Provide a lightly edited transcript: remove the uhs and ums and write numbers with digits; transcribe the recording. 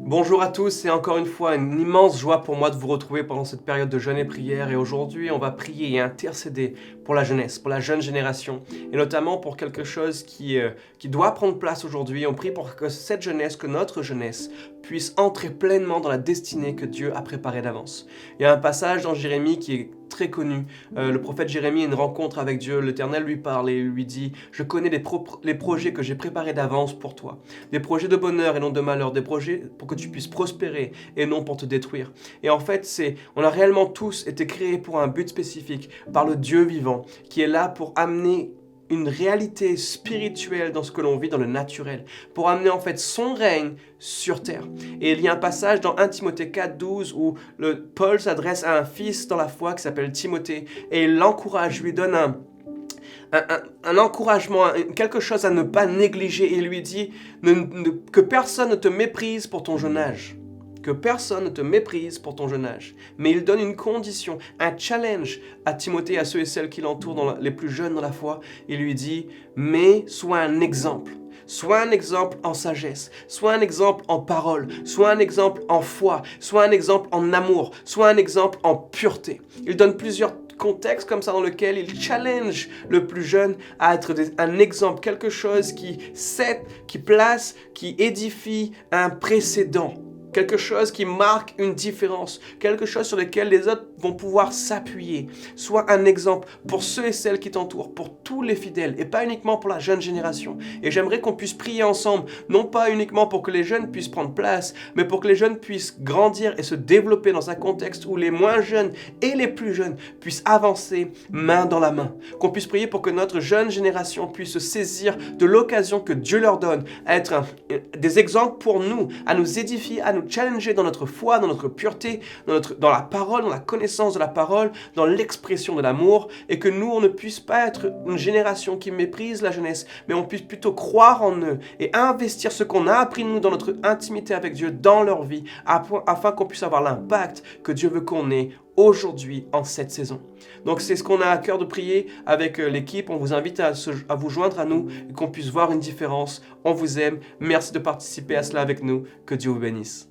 Bonjour à tous, c'est encore une fois une immense joie pour moi de vous retrouver pendant cette période de jeûne et prière. Et aujourd'hui, on va prier et intercéder pour la jeunesse, pour la jeune génération, et notamment pour quelque chose qui doit prendre place aujourd'hui. On prie pour que cette jeunesse, que notre jeunesse, puisse entrer pleinement dans la destinée que Dieu a préparée d'avance. Il y a un passage dans Jérémie qui est très connu. Le prophète Jérémie a une rencontre avec Dieu. L'Éternel lui parle et lui dit: je connais les projets que j'ai préparés d'avance pour toi. Des projets de bonheur et non de malheur. Des projets pour que tu puisses prospérer et non pour te détruire. Et en fait, on a réellement tous été créés pour un but spécifique par le Dieu vivant qui est là pour amener une réalité spirituelle dans ce que l'on vit dans le naturel, pour amener en fait son règne sur terre. Et il y a un passage dans 1 Timothée 4,12 où Paul s'adresse à un fils dans la foi qui s'appelle Timothée et il l'encourage, lui donne un encouragement, quelque chose à ne pas négliger, et il lui dit que personne ne te méprise pour ton jeune âge. Que personne ne te méprise pour ton jeune âge. Mais il donne une condition, un challenge à Timothée, à ceux et celles qui l'entourent, les plus jeunes dans la foi. Il lui dit: mais sois un exemple. Sois un exemple en sagesse, sois un exemple en parole, sois un exemple en foi, sois un exemple en amour, sois un exemple en pureté. Il donne plusieurs contextes comme ça dans lequel il challenge le plus jeune à être un exemple, quelque chose qui place, qui édifie un précédent. Quelque chose qui marque une différence, quelque chose sur lequel les autres vont pouvoir s'appuyer. Sois un exemple pour ceux et celles qui t'entourent, pour tous les fidèles, et pas uniquement pour la jeune génération. Et j'aimerais qu'on puisse prier ensemble, non pas uniquement pour que les jeunes puissent prendre place, mais pour que les jeunes puissent grandir et se développer dans un contexte où les moins jeunes et les plus jeunes puissent avancer main dans la main. Qu'on puisse prier pour que notre jeune génération puisse se saisir de l'occasion que Dieu leur donne, à être des exemples pour nous, à nous édifier, à nous challenger dans notre foi, dans notre pureté, dans la parole, dans la connaissance de la parole, dans l'expression de l'amour, et que nous, on ne puisse pas être une génération qui méprise la jeunesse, mais on puisse plutôt croire en eux et investir ce qu'on a appris nous dans notre intimité avec Dieu, dans leur vie, afin qu'on puisse avoir l'impact que Dieu veut qu'on ait aujourd'hui en cette saison. Donc c'est ce qu'on a à cœur de prier avec l'équipe. On vous invite à vous joindre à nous et qu'on puisse voir une différence. On vous aime. Merci de participer à cela avec nous. Que Dieu vous bénisse.